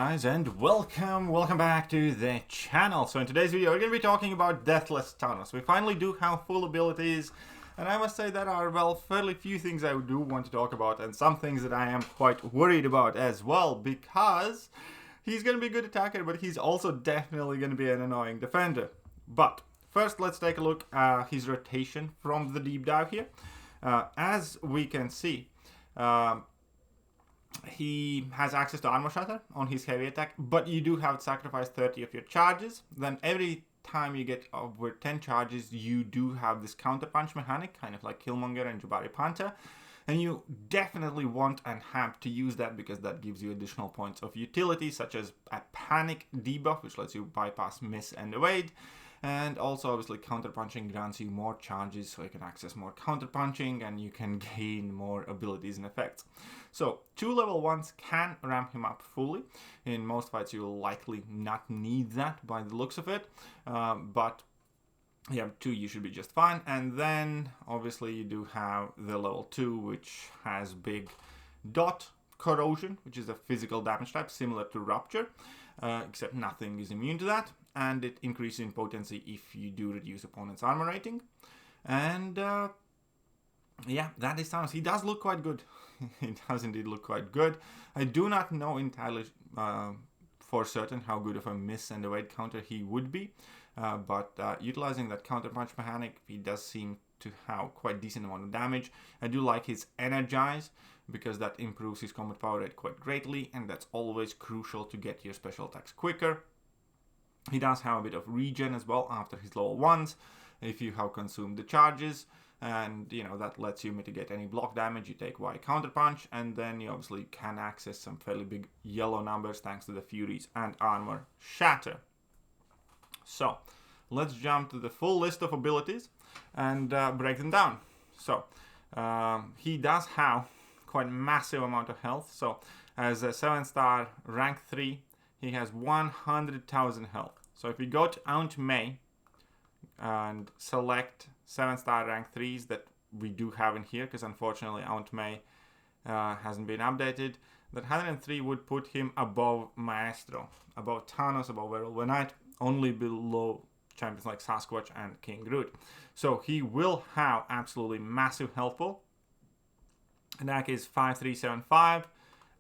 guys, and welcome back to the channel. So in today's video we're going to be talking about Deathless Thanos. We finally do have full abilities, and I must say that are, well, fairly few things I do want to talk about, and some things that I am quite worried about as well, because he's going to be a good attacker, but he's also definitely going to be an annoying defender. But first let's take a look at his rotation from the deep dive here. As we can see, he has access to armor shatter on his heavy attack, but you do have to sacrifice 30 of your charges. Then every time you get over 10 charges, you do have this counter punch mechanic, kind of like Killmonger and Jabari Panther. And you definitely want and have to use that, because that gives you additional points of utility, such as a panic debuff, which lets you bypass, miss, and evade. And also, obviously, counterpunching grants you more charges, so you can access more counterpunching and you can gain more abilities and effects. So, 2 level 1s can ramp him up fully. In most fights, you will likely not need that by the looks of it, but yeah, 2 you should be just fine. And then, obviously, you do have the level 2, which has big dot corrosion, which is a physical damage type similar to Rupture, except nothing is immune to that. And it increases in potency if you do reduce opponent's armor rating. And yeah, that is Thanos. He does look quite good. He does indeed look quite good. I do not know entirely for certain how good of a miss and evade counter he would be. But utilizing that counter punch mechanic, he does seem to have quite decent amount of damage. I do like his Energize, because that improves his combat power rate quite greatly, and that's always crucial to get your special attacks quicker. He does have a bit of regen as well after his level 1s, if you have consumed the charges, and you know that lets you mitigate any block damage. You take Y counter punch, and then you obviously can access some fairly big yellow numbers thanks to the Furies and armor shatter. So let's jump to the full list of abilities and break them down. So he does have quite massive amount of health. So as a 7-star rank 3, he has 100,000 health. So if we go to Aunt May and select 7-star rank 3s that we do have in here, because unfortunately Aunt May hasn't been updated, that 103 would put him above Maestro, above Thanos, above Werewolf Knight, only below champions like Sasquatch and King Groot. So he will have absolutely massive health pool. Attack is 5375,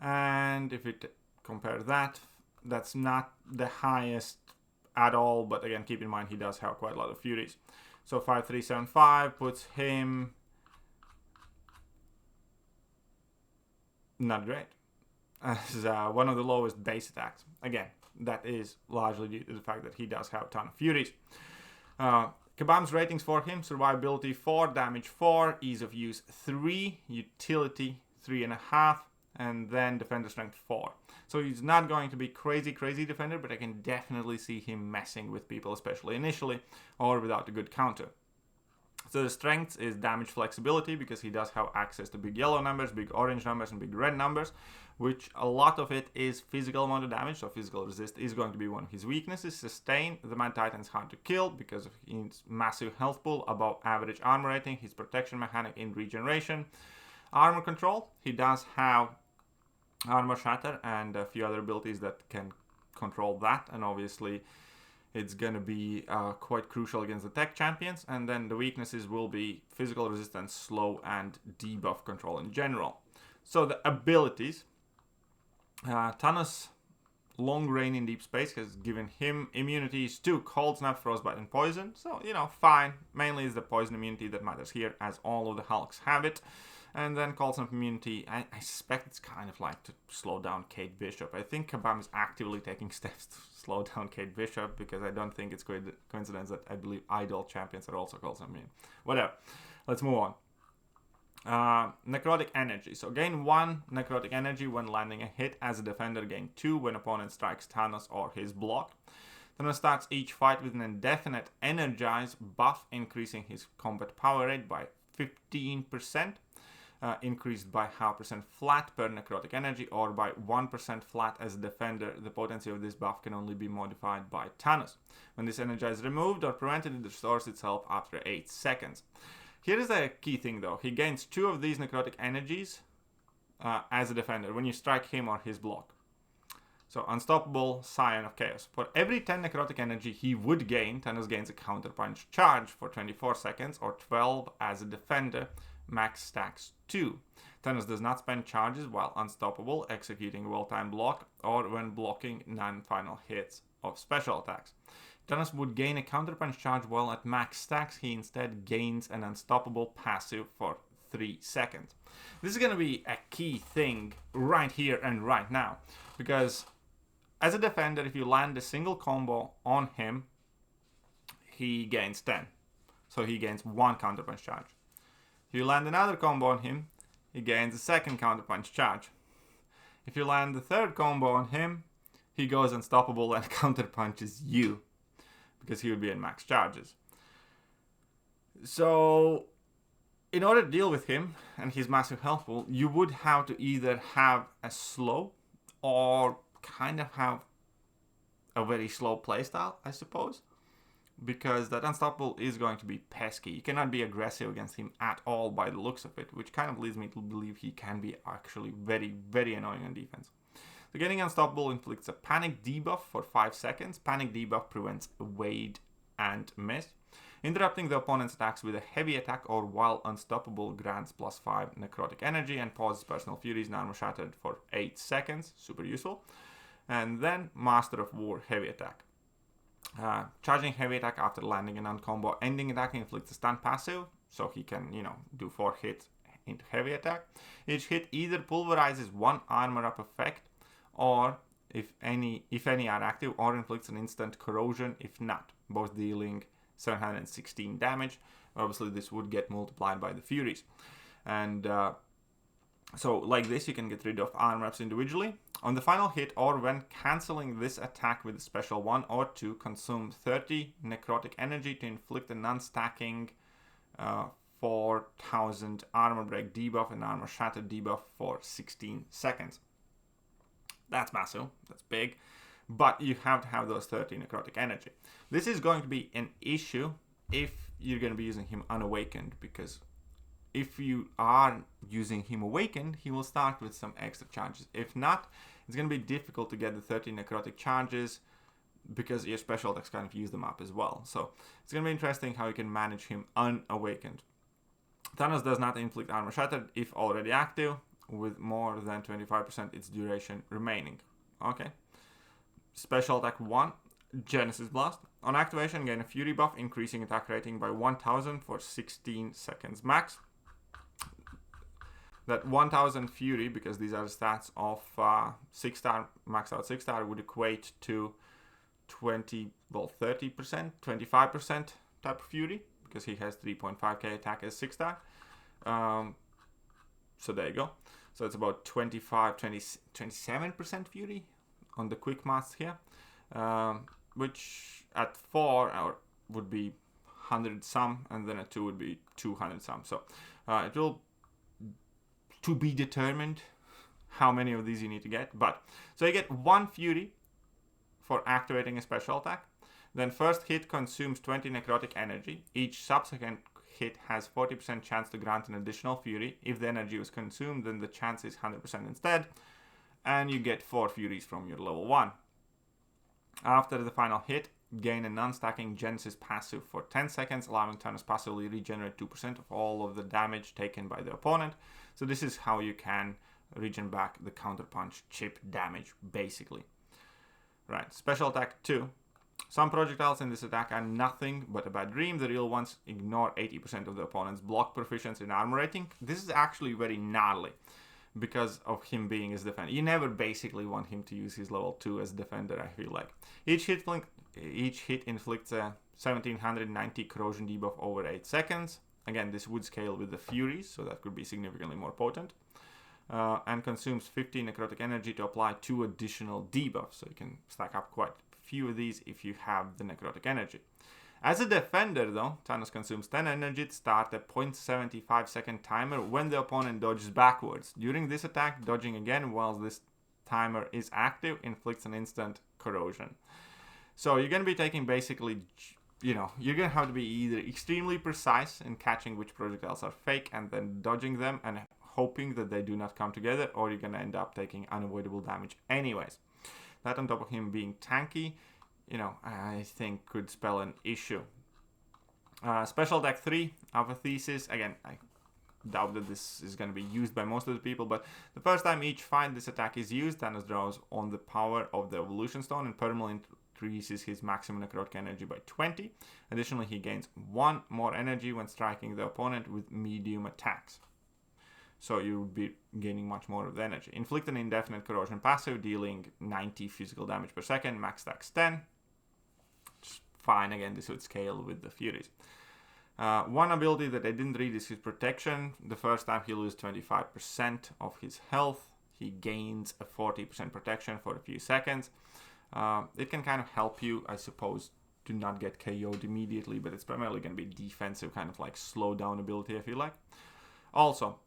and if we compare that, that's not the highest at all, but again, keep in mind he does have quite a lot of Furies. So 5375 puts him not great, as one of the lowest base attacks. Again, that is largely due to the fact that he does have a ton of Furies. Kabam's ratings for him: survivability 4, damage 4, ease of use 3, utility 3.5, and then defender strength 4. So he's not going to be crazy defender, but I can definitely see him messing with people, especially initially, or without a good counter. So the strengths is damage flexibility, because he does have access to big yellow numbers, big orange numbers, and big red numbers, which a lot of it is physical amount of damage, so physical resist is going to be one of his weaknesses. Sustain, the Mad Titan is hard to kill because of his massive health pool, above average armor rating, his protection mechanic in regeneration. Armor control, he does have armor shatter and a few other abilities that can control that, and obviously it's going to be quite crucial against the tech champions. And then the weaknesses will be physical resistance, slow, and debuff control in general. So the abilities, Thanos' long reign in deep space has given him immunities to cold snap, frostbite, and poison. So, you know, fine. Mainly it's the poison immunity that matters here, as all of the Hulks have it. And then cold snap immunity, I suspect it's kind of like to slow down Kate Bishop. I think Kabam is actively taking steps to slow down Kate Bishop, because I don't think it's coincidence that I believe idol champions are also cold snap immune. Whatever. Let's move on. Necrotic energy. So gain 1 necrotic energy when landing a hit as a defender, gain 2 when opponent strikes Thanos or his block. Thanos starts each fight with an indefinite Energize buff, increasing his combat power rate by 15%. Increased by 0.5% flat per necrotic energy, or by 1% flat as a defender. The potency of this buff can only be modified by Thanos. When this Energize is removed or prevented, it restores itself after 8 seconds. Here is a key thing though: he gains 2 of these necrotic energies as a defender when you strike him or his block. So Unstoppable, Scion of Chaos. For every 10 necrotic energy he would gain, Thanos gains a counterpunch charge for 24 seconds or 12 as a defender, max stacks 2. Thanos does not spend charges while unstoppable, executing a well-timed block, or when blocking non-final hits of special attacks. Thanos would gain a counterpunch charge while at max stacks. He instead gains an unstoppable passive for 3 seconds. This is going to be a key thing right here and right now, because as a defender, if you land a single combo on him, he gains 10. So he gains 1 counterpunch charge. If you land another combo on him, he gains a second counterpunch charge. If you land the third combo on him, he goes unstoppable and counterpunches you, because he would be in max charges. So in order to deal with him and his massive health pool, you would have to either have a slow or kind of have a very slow playstyle, I suppose, because that unstoppable is going to be pesky. You cannot be aggressive against him at all by the looks of it, which kind of leads me to believe he can be actually very, very annoying on defense. So getting unstoppable inflicts a panic debuff for 5 seconds. Panic debuff prevents evade and miss. Interrupting the opponent's attacks with a heavy attack or while unstoppable grants +5 necrotic energy and pauses personal furies and armor shattered for 8 seconds. Super useful. And then Master of War heavy attack. Charging heavy attack after landing an uncombo ending attack inflicts a stun passive, so he can, do 4 hits into heavy attack. Each hit either pulverizes 1 armor up effect, or if any are active, or inflicts an instant corrosion if not, both dealing 716 damage. Obviously this would get multiplied by the furies, and so like this you can get rid of armor ups individually. On the final hit or when cancelling this attack with a special 1 or 2, consume 30 necrotic energy to inflict a non-stacking 4000 armor break debuff and armor shatter debuff for 16 seconds. That's massive, that's big, but you have to have those 30 necrotic energy. This is going to be an issue if you're going to be using him unawakened, because if you are using him awakened, he will start with some extra charges. If not, it's going to be difficult to get the 30 necrotic charges, because your special attacks kind of use them up as well. So it's going to be interesting how you can manage him unawakened. Thanos does not inflict armor shattered if already active, with more than 25% its duration remaining. Okay. Special attack 1, Genesis Blast. On activation, gain a Fury buff, increasing attack rating by 1000 for 16 seconds max. That 1000 Fury, because these are the stats of 6-star, max out 6-star, would equate to 30%, 25% type of Fury, because he has 3.5k attack as 6-star. So there you go. So it's about 27% Fury on the quick maths here, which at 4 would be 100 some, and then at 2 would be 200 some. So it will to be determined how many of these you need to get. But so you get 1 Fury for activating a special attack. Then first hit consumes 20 necrotic energy. Each subsequent hit has 40% chance to grant an additional Fury. If the energy was consumed, then the chance is 100% instead, and you get 4 Furies from your level 1. After the final hit, gain a non-stacking Genesis passive for 10 seconds, allowing Thanos passively regenerate 2% of all of the damage taken by the opponent. So this is how you can regen back the counterpunch chip damage, basically. Right, special attack 2. Some projectiles in this attack are nothing but a bad dream. The real ones ignore 80% of the opponent's block proficiency and armor rating. This is actually very gnarly because of him being his defender. You never basically want him to use his level 2 as defender, I feel like. Each hit inflicts a 1790 corrosion debuff over 8 seconds. Again, this would scale with the Furies, so that could be significantly more potent. And consumes 15 necrotic energy to apply 2 additional debuffs. So you can stack up quite few of these if you have the necrotic energy. As a defender though, Thanos consumes 10 energy to start a 0.75 second timer when the opponent dodges backwards. During this attack, dodging again while this timer is active inflicts an instant corrosion. So you're going to be taking basically, you're going to have to be either extremely precise in catching which projectiles are fake and then dodging them and hoping that they do not come together, or you're going to end up taking unavoidable damage anyways. That on top of him being tanky, you know, I think could spell an issue. Special attack 3, Apathesis. Again, I doubt that this is going to be used by most of the people, but the first time each fight this attack is used, Thanos draws on the power of the Evolution Stone and permanently increases his maximum necrotic energy by 20. Additionally, he gains 1 more energy when striking the opponent with medium attacks. So you would be gaining much more of the energy. Inflict an indefinite corrosion passive, dealing 90 physical damage per second, max stacks 10. Just fine, again, this would scale with the Furies. One ability that I didn't read is his protection. The first time he loses 25% of his health, he gains a 40% protection for a few seconds. It can kind of help you, I suppose, to not get KO'd immediately, but it's primarily going to be defensive, kind of like slow down ability, I feel like. Also,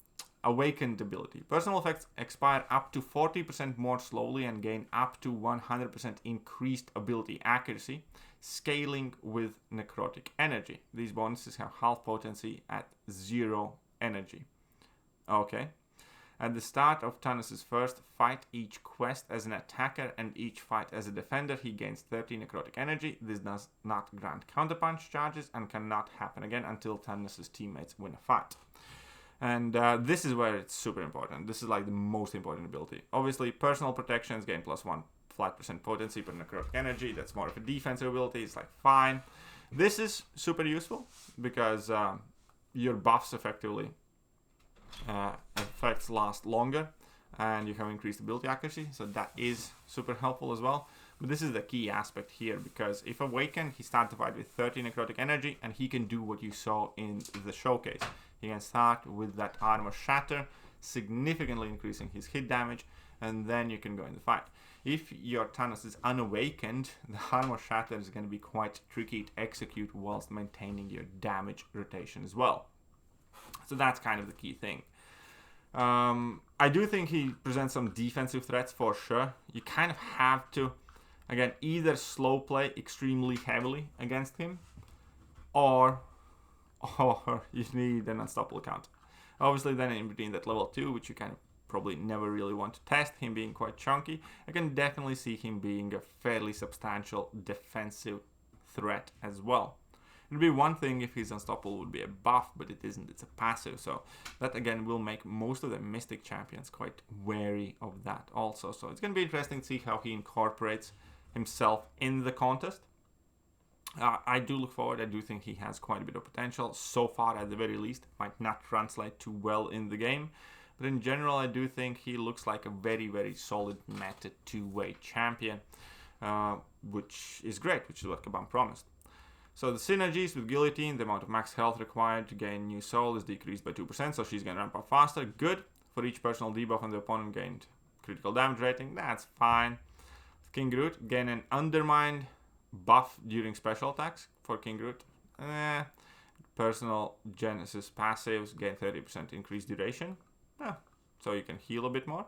Awakened ability. Personal effects expire up to 40% more slowly and gain up to 100% increased ability accuracy, scaling with necrotic energy. These bonuses have half potency at 0 energy. Okay. At the start of Thanos' first fight, each quest as an attacker and each fight as a defender, he gains 30 necrotic energy. This does not grant counterpunch charges and cannot happen again until Thanos' teammates win a fight. And this is where it's super important. This is like the most important ability. Obviously, personal protections gain +1 flat % potency per necrotic energy. That's more of a defensive ability. It's like fine. This is super useful because your buffs effectively effects last longer and you have increased ability accuracy. So that is super helpful as well. But this is the key aspect here because if Awakened, he starts the fight with 30 necrotic energy and he can do what you saw in the showcase. He can start with that armor shatter, significantly increasing his hit damage, and then you can go in the fight. If your Thanos is unawakened, the armor shatter is going to be quite tricky to execute whilst maintaining your damage rotation as well. So that's kind of the key thing. I do think he presents some defensive threats for sure. You kind of have to, again, either slow play extremely heavily against him, or you need an unstoppable counter. Obviously, then in between that level 2, which you kind of probably never really want to test, him being quite chunky, I can definitely see him being a fairly substantial defensive threat as well. It would be one thing if his unstoppable would be a buff, but it isn't, it's a passive. So that again will make most of the Mystic champions quite wary of that also. So it's going to be interesting to see how he incorporates himself in the contest. I do look forward. I do think he has quite a bit of potential. So far, at the very least, might not translate too well in the game. But in general, I do think he looks like a very, very solid meta two-way champion, which is great, which is what Kabam promised. So the synergies with Guillotine, the amount of max health required to gain new soul is decreased by 2%, so she's going to ramp up faster. Good. For each personal debuff on the opponent gained critical damage rating, that's fine. King Groot, gain an undermined buff during special attacks for King Groot. Personal Genesis passives gain 30% increased duration. So you can heal a bit more.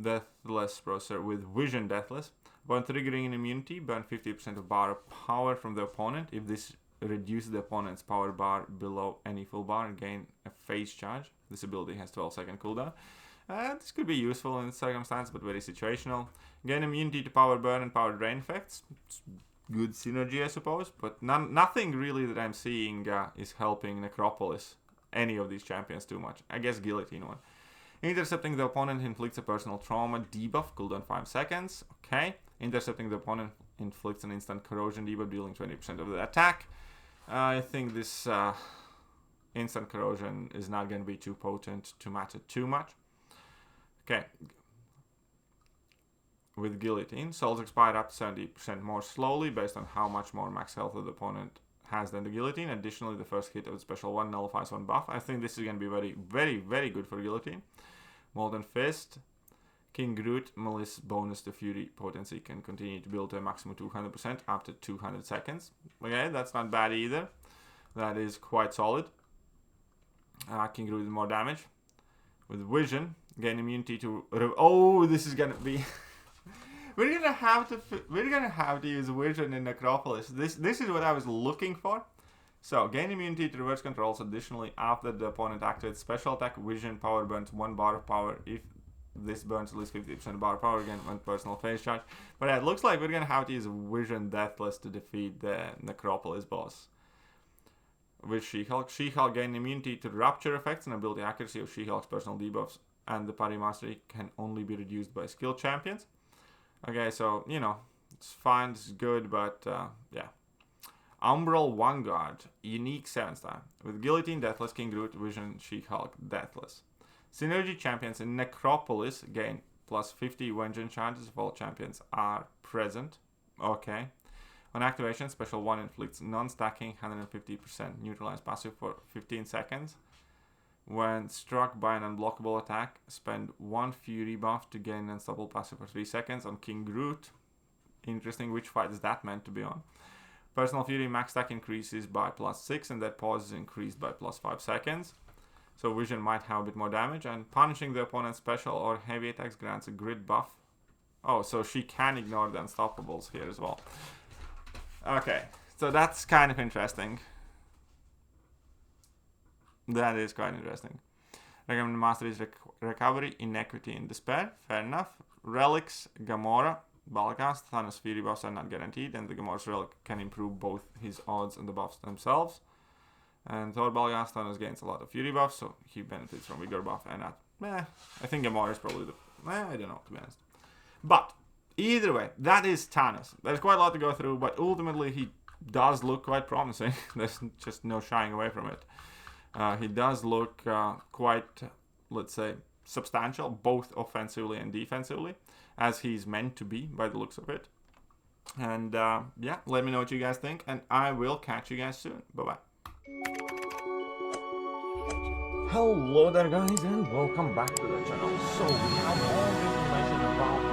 Deathless processor with Vision Deathless. Upon triggering an immunity, burn 50% of bar of power from the opponent. If this reduces the opponent's power bar below any full bar, gain a phase charge. This ability has 12-second cooldown. This could be useful in this circumstance, but very situational. Gain immunity to power burn and power drain effects. It's good synergy, I suppose, but nothing really that I'm seeing is helping Necropolis, any of these champions, too much. I guess Guillotine one. Intercepting the opponent inflicts a personal trauma debuff, cooldown 5 seconds. Okay. Intercepting the opponent inflicts an instant corrosion debuff, dealing 20% of the attack. I think this instant corrosion is not going to be too potent to matter too much. Okay. With Guillotine, souls expire up to 70% more slowly based on how much more max health the opponent has than the Guillotine. Additionally, the first hit of the special one nullifies one buff. I think this is going to be very, very, very good for Guillotine. Molten Fist. King Groot, Malice bonus to Fury potency can continue to build to a maximum 200% after 200 seconds. Okay, that's not bad either. That is quite solid. King Groot with more damage. With Vision, gain immunity to... Oh, this is gonna be... We're gonna have to use Vision in Necropolis. This is what I was looking for. So, gain immunity to reverse controls. Additionally, after the opponent activates special attack, Vision power burns 1 bar of power if this burns at least 50% of bar power again when personal phase charge. But yeah, it looks like we're going to have to use Vision Deathless to defeat the Necropolis boss. With She-Hulk. She-Hulk gain immunity to Rupture effects and ability accuracy of She-Hulk's personal debuffs, and the party mastery can only be reduced by skill champions. Okay, so, you know, it's fine, it's good, but, yeah. Umbral Vanguard, unique 7-star. With Guillotine, Deathless, King Groot, Vision, She-Hulk, Deathless. Synergy champions in Necropolis gain plus 50 vengeance charges if all champions are present. Okay. On activation, special 1 inflicts non-stacking 150% neutralized passive for 15 seconds. When struck by an unblockable attack, spend 1 Fury buff to gain unstoppable passive for 3 seconds on King Groot. Interesting, which fight is that meant to be on? Personal Fury max stack increases by plus 6 and that pause is increased by plus 5 seconds. So Vision might have a bit more damage, and punishing the opponent's special or heavy attacks grants a grid buff. Oh, so she can ignore the unstoppables here as well. Okay, so that's kind of interesting. That is quite interesting. Recommended master is Recovery, Inequity, and Despair. Fair enough. Relics, Gamora, Balgast, Thanos Fury buffs are not guaranteed, and the Gamora's relic can improve both his odds and the buffs themselves. And Thor Balgast, Thanos gains a lot of Fury buffs, so he benefits from Vigor buff, and that. I think Gamora is probably the... I don't know, to be honest. But either way, that is Thanos. There's quite a lot to go through, but ultimately he does look quite promising. There's just no shying away from it. He does look quite, let's say, substantial, both offensively and defensively, as he's meant to be by the looks of it. And yeah, let me know what you guys think, and I will catch you guys soon. Bye-bye. Hello there guys, and welcome back to the channel. So we have all the information about